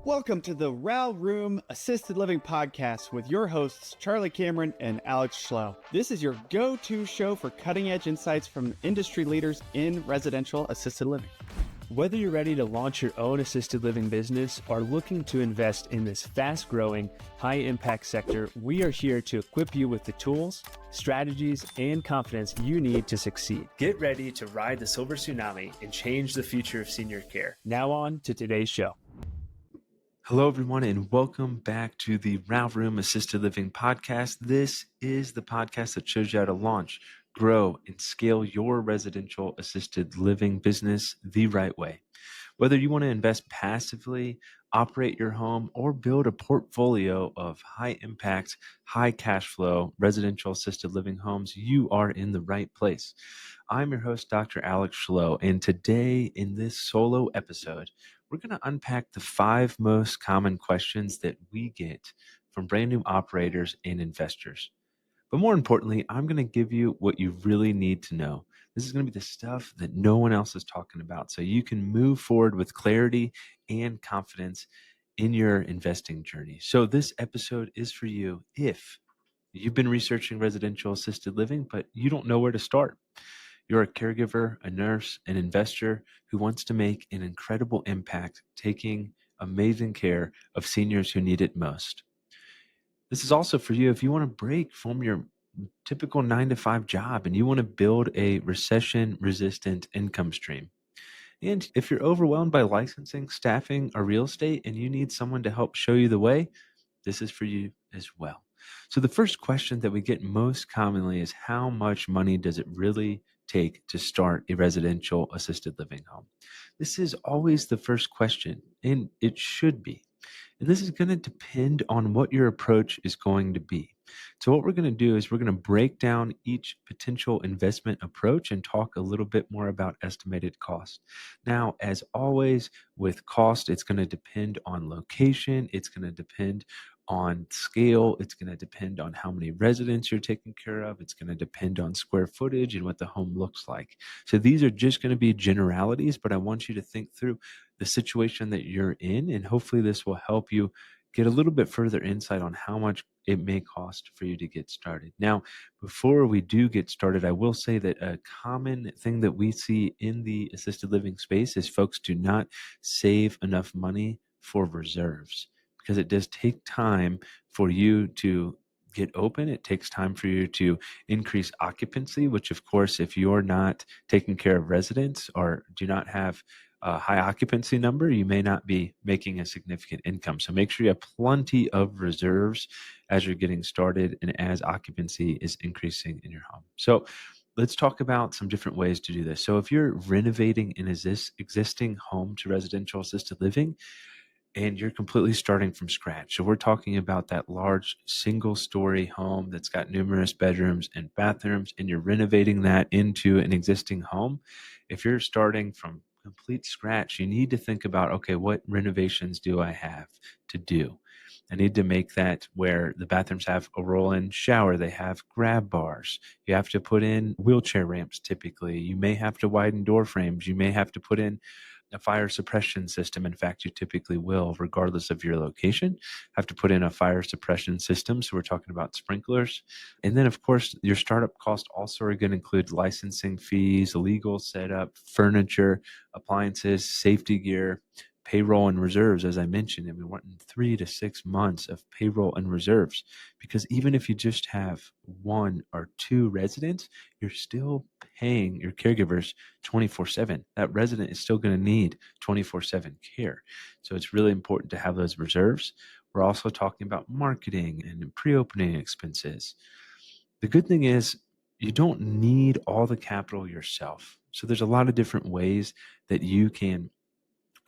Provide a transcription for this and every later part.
Welcome to the RAL Room Assisted Living Podcast with your hosts, Charlie Cameron and Alex Schloe. This is your go-to show for cutting-edge insights from industry leaders in residential assisted living. Whether you're ready to launch your own assisted living business or looking to invest in this fast-growing, high-impact sector, we are here to equip you with the tools, strategies, and confidence you need to succeed. Get ready to ride the silver tsunami and change the future of senior care. Now on to today's show. Hello, everyone, and welcome back to the RAL Room Assisted Living Podcast. This is the podcast that shows you how to launch, grow, and scale your residential assisted living business the right way. Whether you want to invest passively, operate your home, or build a portfolio of high impact, high cash flow residential assisted living homes, you are in the right place. I'm your host, Dr. Alex Schloe, and today in this solo episode, we're going to unpack the 5 most common questions that we get from brand new operators and investors. But more importantly, I'm going to give you what you really need to know. This is going to be the stuff that no one else is talking about, so you can move forward with clarity and confidence in your investing journey. So this episode is for you if you've been researching residential assisted living, but you don't know where to start. You're a caregiver, a nurse, an investor who wants to make an incredible impact, taking amazing care of seniors who need it most. This is also for you if you want to break from your typical 9-to-5 job and you want to build a recession-resistant income stream. And if you're overwhelmed by licensing, staffing, or real estate and you need someone to help show you the way, this is for you as well. So the first question that we get most commonly is, how much money does it really take to start a residential assisted living home? This is always the first question, and it should be. And this is going to depend on what your approach is going to be. So what we're going to do is we're going to break down each potential investment approach and talk a little bit more about estimated cost. Now, as always with cost, it's going to depend on location. It's going to depend on scale. It's going to depend on how many residents you're taking care of. It's going to depend on square footage and what the home looks like. So these are just going to be generalities, but I want you to think through the situation that you're in, and hopefully this will help you get a little bit further insight on how much it may cost for you to get started. Now, before we do get started, I will say that a common thing that we see in the assisted living space is folks do not save enough money for reserves, because it does take time for you to get open. It takes time for you to increase occupancy, which of course, if you're not taking care of residents or do not have a high occupancy number, you may not be making a significant income. So make sure you have plenty of reserves as you're getting started and as occupancy is increasing in your home. So let's talk about some different ways to do this. So if you're renovating an existing home to residential assisted living, and you're completely starting from scratch. So we're talking about that large single-story home that's got numerous bedrooms and bathrooms, and you're renovating that into an existing home. If you're starting from complete scratch, you need to think about, okay, what renovations do I have to do? I need to make that where the bathrooms have a roll-in shower. They have grab bars. You have to put in wheelchair ramps typically. You may have to widen door frames. You may have to put in a fire suppression system. In fact, you typically will, regardless of your location, have to put in a fire suppression system. So we're talking about sprinklers. And then, of course, your startup costs also are going to include licensing fees, legal setup, furniture, appliances, safety gear, payroll and reserves. As I mentioned, and we want 3 to 6 months of payroll and reserves, because even if you just have 1 or 2 residents, you're still paying your caregivers 24/7. That resident is still going to need 24/7 care. So it's really important to have those reserves. We're also talking about marketing and pre-opening expenses. The good thing is you don't need all the capital yourself. So there's a lot of different ways that you can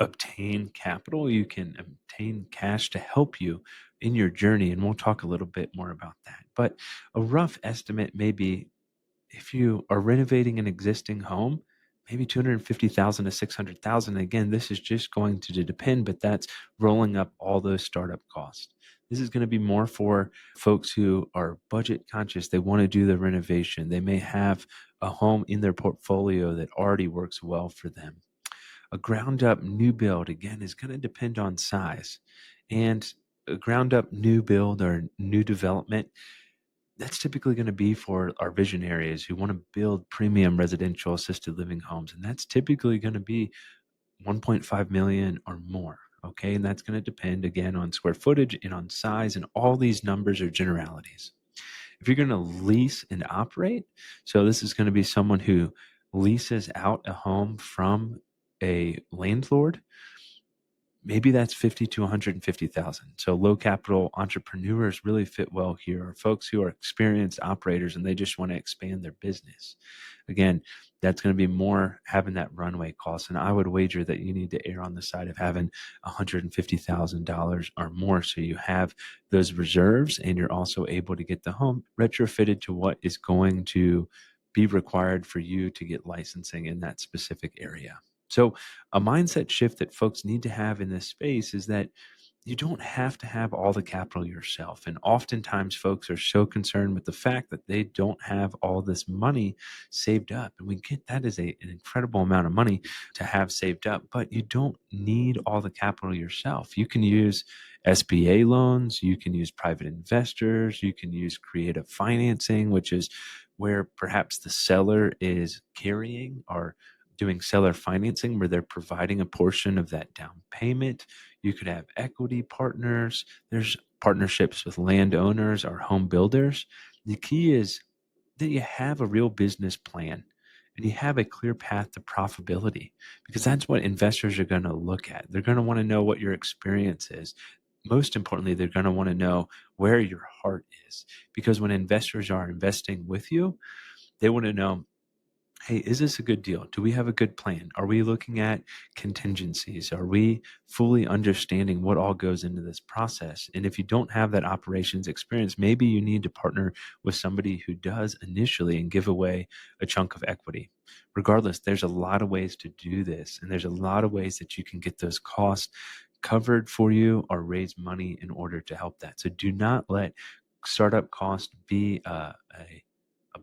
obtain capital. You can obtain cash to help you in your journey. And we'll talk a little bit more about that. But a rough estimate may be, if you are renovating an existing home, maybe 250,000 to 600,000. Again, this is just going to depend, but that's rolling up all those startup costs. This is going to be more for folks who are budget conscious. They want to do the renovation. They may have a home in their portfolio that already works well for them. A ground up new build, again, is going to depend on size. And a ground up new build or new development, that's typically going to be for our visionaries who want to build premium residential assisted living homes. And that's typically going to be 1.5 million or more. Okay. And that's going to depend again on square footage and on size. And all these numbers are generalities. If you're going to lease and operate, so this is going to be someone who leases out a home from a landlord, maybe that's 50 to 150,000. So low capital entrepreneurs really fit well here, or folks who are experienced operators and they just want to expand their business. Again, that's going to be more having that runway cost. And I would wager that you need to err on the side of having $150,000 or more. So you have those reserves and you're also able to get the home retrofitted to what is going to be required for you to get licensing in that specific area. So a mindset shift that folks need to have in this space is that you don't have to have all the capital yourself. And oftentimes folks are so concerned with the fact that they don't have all this money saved up. And we get that is an incredible amount of money to have saved up, but you don't need all the capital yourself. You can use SBA loans, you can use private investors, you can use creative financing, which is where perhaps the seller is carrying or doing seller financing where they're providing a portion of that down payment. You could have equity partners. There's partnerships with landowners or home builders. The key is that you have a real business plan and you have a clear path to profitability, because that's what investors are going to look at. They're going to want to know what your experience is. Most importantly, they're going to want to know where your heart is, because when investors are investing with you, they want to know, hey, is this a good deal? Do we have a good plan? Are we looking at contingencies? Are we fully understanding what all goes into this process? And if you don't have that operations experience, maybe you need to partner with somebody who does initially and give away a chunk of equity. Regardless, there's a lot of ways to do this. And there's a lot of ways that you can get those costs covered for you or raise money in order to help that. So do not let startup cost be a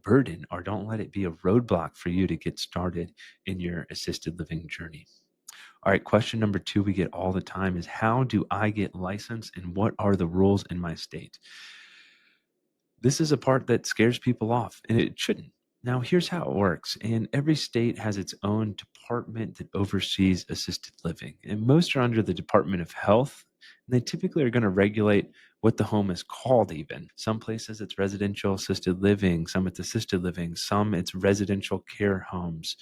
burden, or don't let it be a roadblock for you to get started in your assisted living journey. All right, question number 2 we get all the time is, how do I get licensed and what are the rules in my state? This is a part that scares people off, and it shouldn't. Now, here's how it works. And every state has its own department that oversees assisted living. And most are under the Department of Health. And they typically are going to regulate what the home is called even. Some places it's residential assisted living, some it's assisted living, some it's residential care homes.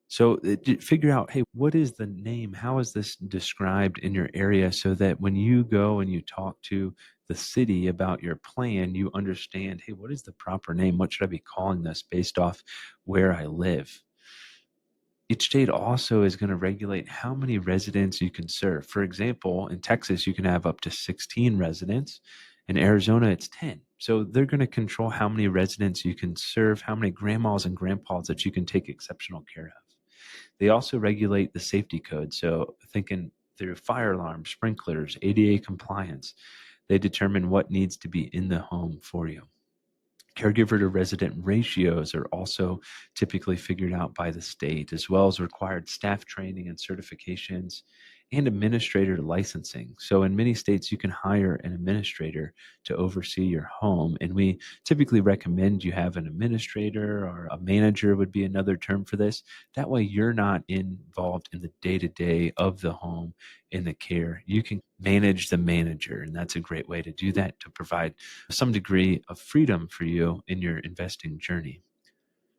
So figure out, hey, what is the name? How is this described in your area, so that when you go and you talk to the city about your plan, you understand, hey, what is the proper name? What should I be calling this based off where I live? Each state also is going to regulate how many residents you can serve. For example, in Texas, you can have up to 16 residents. In Arizona, it's 10. So they're going to control how many residents you can serve, how many grandmas and grandpas that you can take exceptional care of. They also regulate the safety code. So thinking through fire alarms, sprinklers, ADA compliance, they determine what needs to be in the home for you. Caregiver to resident ratios are also typically figured out by the state, as well as required staff training and certifications and administrator licensing. So in many states, you can hire an administrator to oversee your home. And we typically recommend you have an administrator, or a manager would be another term for this. That way you're not involved in the day-to-day of the home in the care. You can manage the manager, and that's a great way to do that, to provide some degree of freedom for you in your investing journey.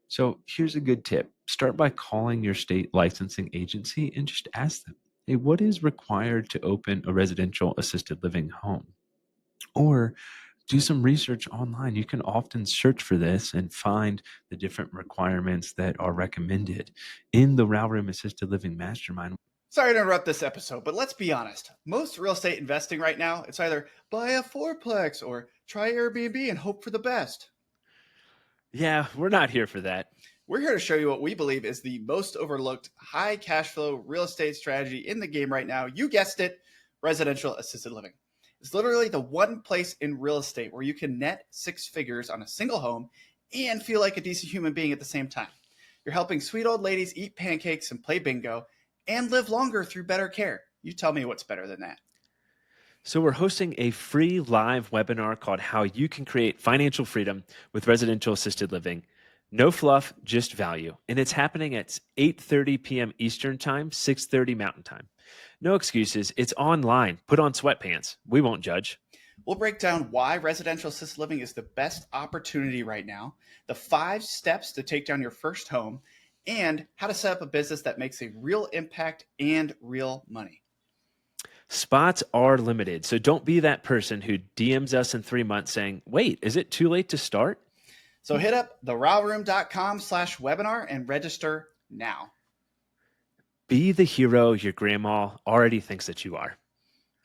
So here's a good tip. Start by calling your state licensing agency and just ask them, hey, what is required to open a residential assisted living home? Or do some research online. You can often search for this and find the different requirements that are recommended in the RAL Room Assisted Living Mastermind. Sorry to interrupt this episode, but let's be honest. Most real estate investing right now, it's either buy a fourplex or try Airbnb and hope for the best. Yeah, we're not here for that. We're here to show you what we believe is the most overlooked high cash flow real estate strategy in the game right now. You guessed it, residential assisted living. It's literally the one place in real estate where you can net 6 figures on a single home and feel like a decent human being at the same time. You're helping sweet old ladies eat pancakes and play bingo, and live longer through better care. You tell me what's better than that. So we're hosting a free live webinar called How You Can Create Financial Freedom with Residential Assisted Living. No fluff, just value. And it's happening at 8:30 p.m. Eastern Time, 6:30 Mountain Time. No excuses. It's online. Put on sweatpants. We won't judge. We'll break down why residential assisted living is the best opportunity right now, the 5 steps to take down your first home, and how to set up a business that makes a real impact and real money. Spots are limited, so don't be that person who DMs us in 3 months saying, wait, is it too late to start? So hit up theralroom.com/webinar and register now. Be the hero your grandma already thinks that you are.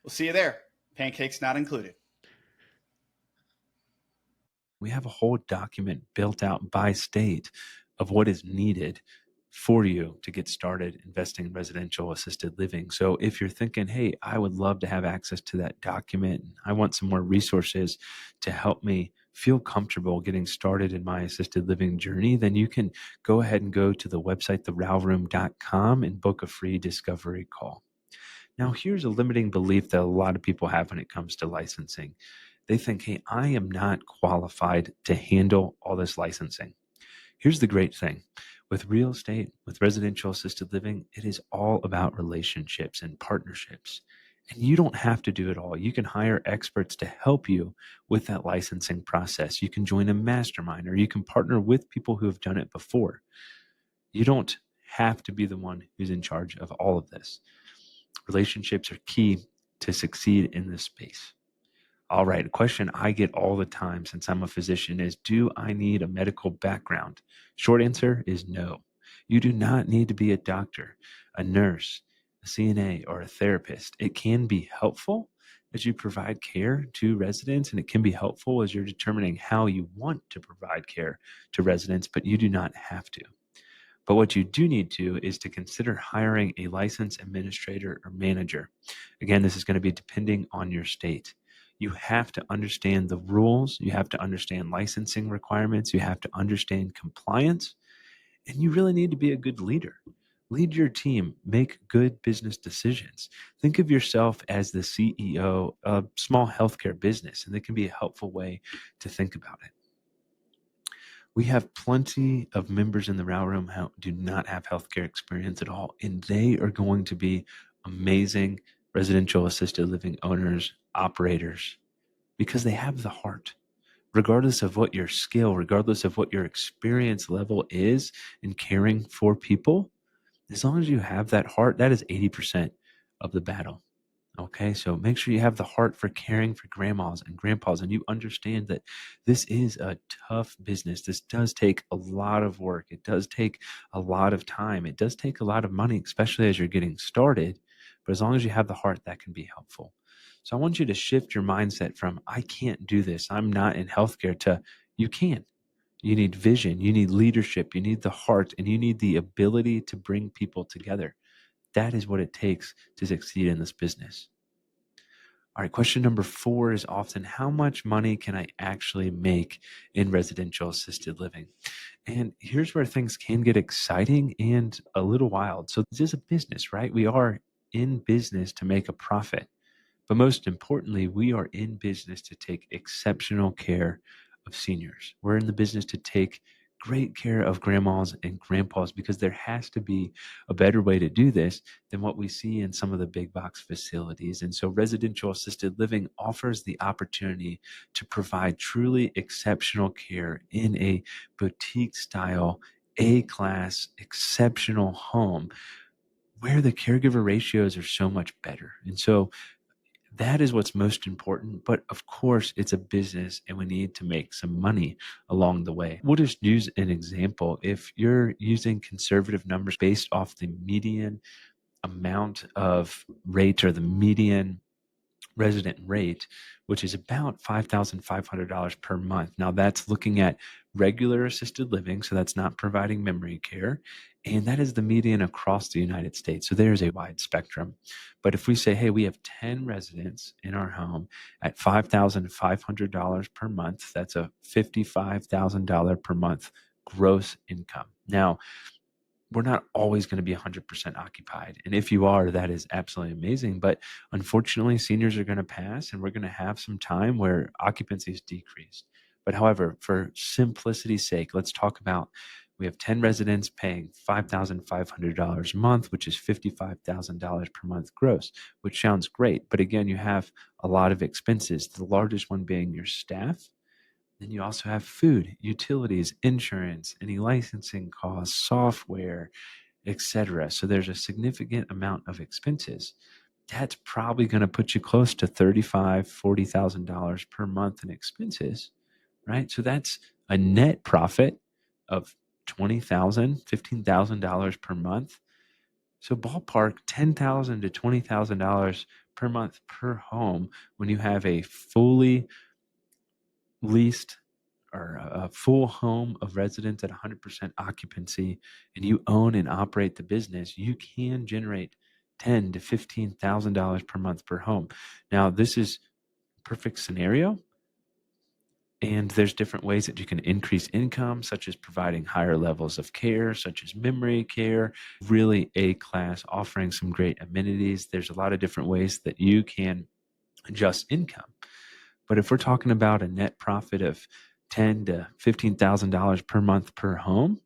We'll see you there. Pancakes not included. We have a whole document built out by state of what is needed for you to get started investing in residential assisted living. So if you're thinking, hey, I would love to have access to that document, I want some more resources to help me feel comfortable getting started in my assisted living journey, then you can go ahead and go to the website, theralroom.com, and book a free discovery call. Now, here's a limiting belief that a lot of people have when it comes to licensing. They think, hey, I am not qualified to handle all this licensing. Here's the great thing. With real estate, with residential assisted living, it is all about relationships and partnerships. And you don't have to do it all. You can hire experts to help you with that licensing process. You can join a mastermind, or you can partner with people who have done it before. You don't have to be the one who's in charge of all of this. Relationships are key to succeed in this space. All right, a question I get all the time since I'm a physician is, do I need a medical background? Short answer is no. You do not need to be a doctor, a nurse, a CNA, or a therapist. It can be helpful as you provide care to residents, and it can be helpful as you're determining how you want to provide care to residents, but you do not have to. But what you do need to is to consider hiring a licensed administrator or manager. Again, this is going to be depending on your state. You have to understand the rules. You have to understand licensing requirements. You have to understand compliance. And you really need to be a good leader. Lead your team. Make good business decisions. Think of yourself as the CEO of a small healthcare business, and that can be a helpful way to think about it. We have plenty of members in the RAL Room who do not have healthcare experience at all, and they are going to be amazing residential assisted living owners, operators, because they have the heart. Regardless of what your skill, regardless of what your experience level is in caring for people, as long as you have that heart, that is 80% of the battle. Okay, so make sure you have the heart for caring for grandmas and grandpas, and you understand that this is a tough business. This does take a lot of work. It does take a lot of time. It does take a lot of money, especially as you're getting started. But as long as you have the heart, that can be helpful. So I want you to shift your mindset from, I can't do this, I'm not in healthcare, to you can. You need vision, you need leadership, you need the heart, and you need the ability to bring people together. That is what it takes to succeed in this business. All right, question number 4 is often, how much money can I actually make in residential assisted living? And here's where things can get exciting and a little wild. So this is a business, right? We are in business to make a profit. But most importantly, we are in business to take exceptional care of seniors. We're in the business to take great care of grandmas and grandpas, because there has to be a better way to do this than what we see in some of the big box facilities. And so residential assisted living offers the opportunity to provide truly exceptional care in a boutique style, A-class, exceptional home where the caregiver ratios are so much better. And so that is what's most important. But of course, it's a business and we need to make some money along the way. We'll just use an example. If you're using conservative numbers based off the median amount of rate, or the median resident rate, which is about $5,500 per month. Now that's looking at regular assisted living, so that's not providing memory care. And that is the median across the United States. So there's a wide spectrum. But if we say, hey, we have 10 residents in our home at $5,500 per month, that's a $55,000 per month gross income. Now, we're not always going to be 100% occupied. And if you are, that is absolutely amazing. But unfortunately, seniors are going to pass, and we're going to have some time where occupancy is decreased. But however, for simplicity's sake, let's talk about, we have 10 residents paying $5,500 a month, which is $55,000 per month gross, which sounds great. But again, you have a lot of expenses, the largest one being your staff. Then you also have food, utilities, insurance, any licensing costs, software, etc. So there's a significant amount of expenses. That's probably going to put you close to $35,000, $40,000 per month in expenses, right? So that's a net profit of $20,000, $15,000 per month. So ballpark $10,000 to $20,000 per month per home when you have a fully leased or a full home of residence at 100% occupancy, and you own and operate the business, you can generate $10,000 to $15,000 per month per home. Now, this is perfect scenario, and there's different ways that you can increase income, such as providing higher levels of care, such as memory care, really A class, offering some great amenities. There's a lot of different ways that you can adjust income. But if we're talking about a net profit of $10,000 to $15,000 per month per home,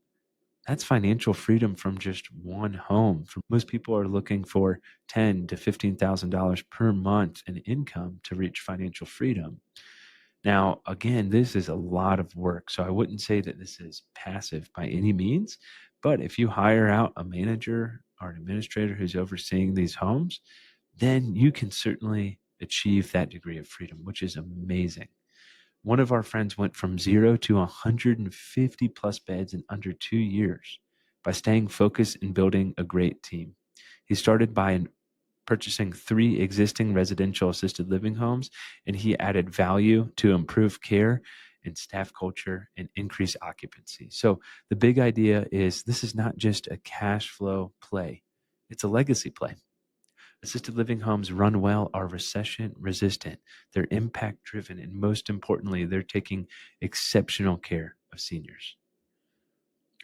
that's financial freedom from just one home. For most people are looking for $10,000 to $15,000 per month in income to reach financial freedom. Now, again, this is a lot of work, so I wouldn't say that this is passive by any means. But if you hire out a manager or an administrator who's overseeing these homes, then you can certainly achieve that degree of freedom, which is amazing. One of our friends went from 0 to 150 plus beds in under 2 years by staying focused and building a great team. He started by purchasing 3 existing residential assisted living homes, and he added value to improve care and staff culture and increase occupancy. So the big idea is this is not just a cash flow play, it's a legacy play. Assisted living homes run well are recession resistant. They're impact driven. And most importantly, they're taking exceptional care of seniors.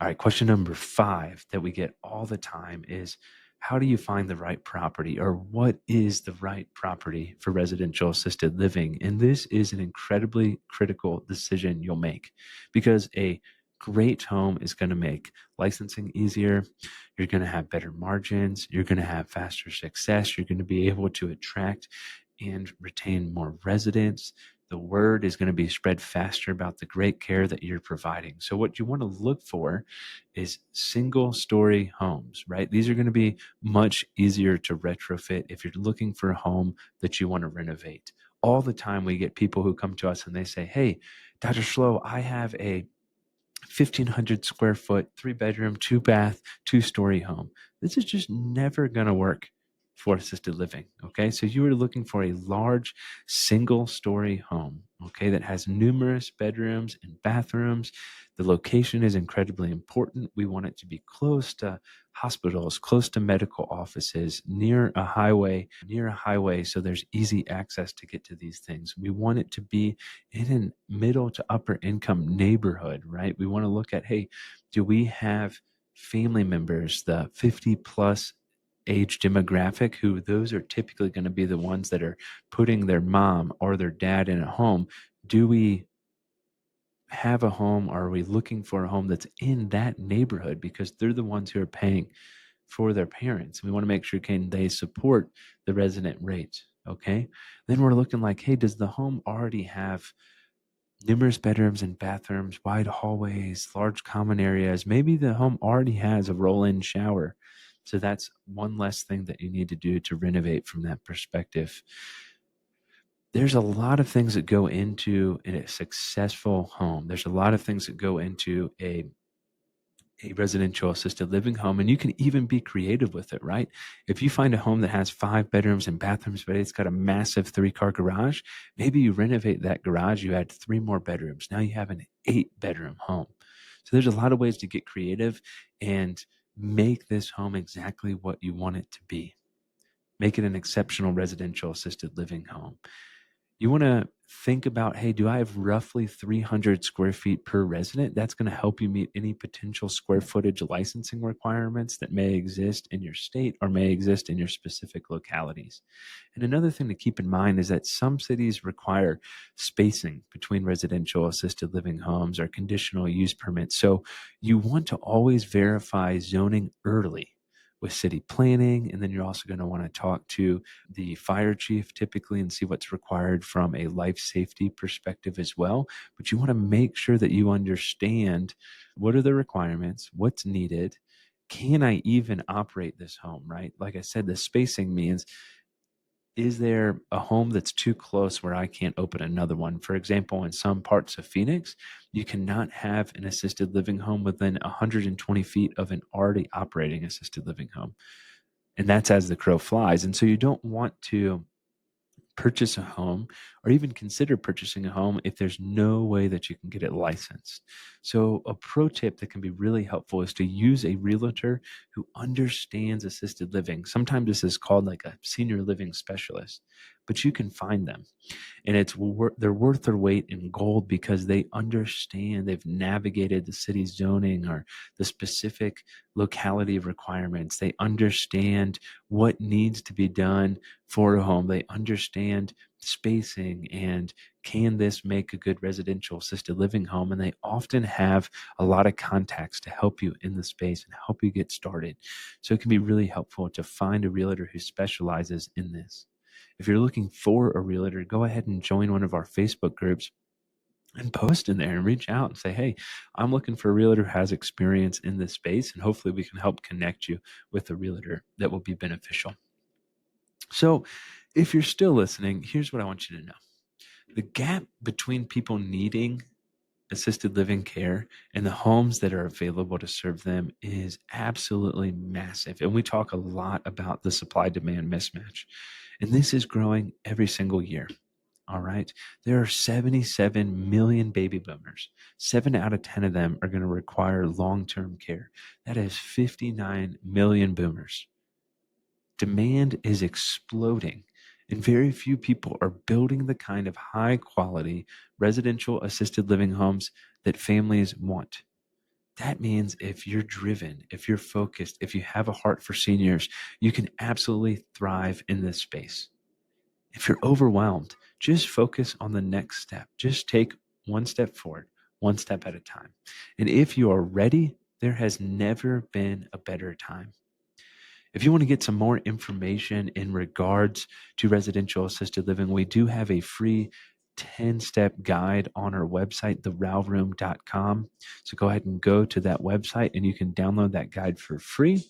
All right, question number 5 that we get all the time is, how do you find the right property, or what is the right property for residential assisted living? And this is an incredibly critical decision you'll make, because a great home is going to make licensing easier. You're going to have better margins. You're going to have faster success. You're going to be able to attract and retain more residents. The word is going to be spread faster about the great care that you're providing. So what you want to look for is single story homes, right? These are going to be much easier to retrofit if you're looking for a home that you want to renovate. All the time we get people who come to us and they say, hey, Dr. Schloe, I have a 1,500 square foot, 3-bedroom, 2-bath, 2-story home. This is just never going to work for assisted living. Okay. So you are looking for a large single story home, okay, that has numerous bedrooms and bathrooms. The location is incredibly important. We want it to be close to hospitals, close to medical offices, near a highway, so there's easy access to get to these things. We want it to be in a middle to upper income neighborhood, right? We want to look at, hey, do we have family members, the 50 plus age demographic, who those are typically going to be the ones that are putting their mom or their dad in a home? Do we have a home, or are we looking for a home that's in that neighborhood, because they're the ones who are paying for their parents? We want to make sure, can they support the resident rate? Okay. Then we're looking like, hey, does the home already have numerous bedrooms and bathrooms, wide hallways, large common areas? Maybe the home already has a roll-in shower. So that's one less thing that you need to do to renovate from that perspective. There's a lot of things that go into a successful home. There's a lot of things that go into a residential assisted living home, and you can even be creative with it, right? If you find a home that has 5 bedrooms and bathrooms, but it's got a massive 3-car garage, maybe you renovate that garage, you add 3 more bedrooms. Now you have an 8-bedroom home. So there's a lot of ways to get creative and make this home exactly what you want it to be. Make it an exceptional residential assisted living home. You want to think about, hey, do I have roughly 300 square feet per resident? That's going to help you meet any potential square footage licensing requirements that may exist in your state or may exist in your specific localities. And another thing to keep in mind is that some cities require spacing between residential assisted living homes or conditional use permits. So you want to always verify zoning early with city planning. And then you're also going to want to talk to the fire chief typically and see what's required from a life safety perspective as well. But you want to make sure that you understand what are the requirements, what's needed. Can I even operate this home, right? Like I said, the spacing means, is there a home that's too close where I can't open another one? For example, in some parts of Phoenix, you cannot have an assisted living home within 120 feet of an already operating assisted living home. And that's as the crow flies. And so you don't want to purchase a home or even consider purchasing a home if there's no way that you can get it licensed. So a pro tip that can be really helpful is to use a realtor who understands assisted living. Sometimes this is called like a senior living specialist, but you can find them. And they're worth their weight in gold because they understand, they've navigated the city's zoning or the specific locality requirements. They understand what needs to be done for a home. They understand spacing and can this make a good residential assisted living home? And they often have a lot of contacts to help you in the space and help you get started. So it can be really helpful to find a realtor who specializes in this. If you're looking for a realtor, go ahead and join one of our Facebook groups and post in there and reach out and say, hey, I'm looking for a realtor who has experience in this space, and hopefully we can help connect you with a realtor that will be beneficial. So if you're still listening, here's what I want you to know. The gap between people needing assisted living care and the homes that are available to serve them is absolutely massive. And we talk a lot about the supply-demand mismatch. And this is growing every single year. All right. There are 77 million baby boomers. 7 out of 10 of them are going to require long-term care. That is 59 million boomers. Demand is exploding, and very few people are building the kind of high-quality residential assisted living homes that families want. That means if you're driven, if you're focused, if you have a heart for seniors, you can absolutely thrive in this space. If you're overwhelmed, just focus on the next step. Just take one step forward, one step at a time. And if you are ready, there has never been a better time. If you want to get some more information in regards to residential assisted living, we do have a free 10-step guide on our website, theralroom.com. So go ahead and go to that website and you can download that guide for free.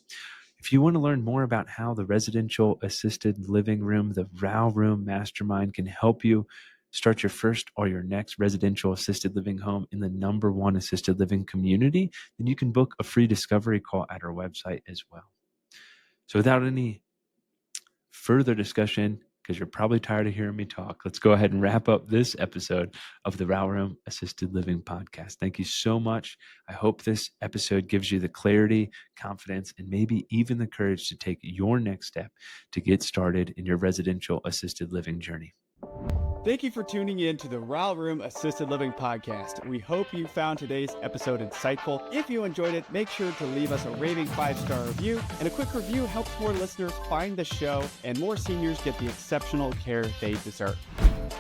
If you want to learn more about how the residential assisted living room, the RAL Room Mastermind can help you start your first or your next residential assisted living home in the #1 assisted living community, then you can book a free discovery call at our website as well. So without any further discussion, because you're probably tired of hearing me talk, let's go ahead and wrap up this episode of the RAL Room Assisted Living Podcast. Thank you so much. I hope this episode gives you the clarity, confidence, and maybe even the courage to take your next step to get started in your residential assisted living journey. Thank you for tuning in to the RAL Room Assisted Living Podcast. We hope you found today's episode insightful. If you enjoyed it, make sure to leave us a raving 5-star review. And a quick review helps more listeners find the show and more seniors get the exceptional care they deserve.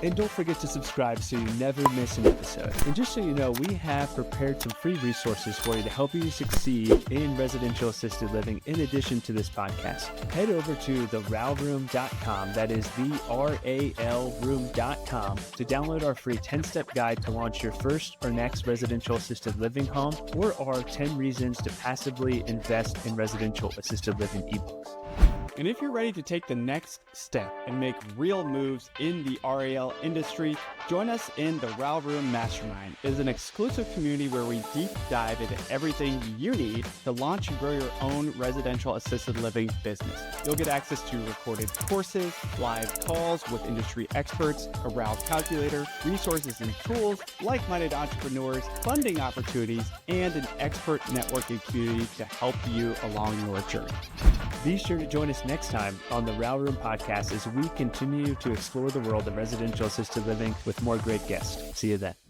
And don't forget to subscribe so you never miss an episode. And just so you know, we have prepared some free resources for you to help you succeed in residential assisted living in addition to this podcast. Head over to theralroom.com, that is theralroom.com, to download our free 10-step guide to launch your first or next residential assisted living home, or our 10 reasons to passively invest in residential assisted living ebooks. And if you're ready to take the next step and make real moves in the RAL industry, join us in the RAL Room Mastermind. It is an exclusive community where we deep dive into everything you need to launch and grow your own residential assisted living business. You'll get access to recorded courses, live calls with industry experts, a RAL calculator, resources and tools, like-minded entrepreneurs, funding opportunities, and an expert networking community to help you along your journey. Be sure to join us next time on the RAL Room Podcast as we continue to explore the world of residential assisted living with more great guests. See you then.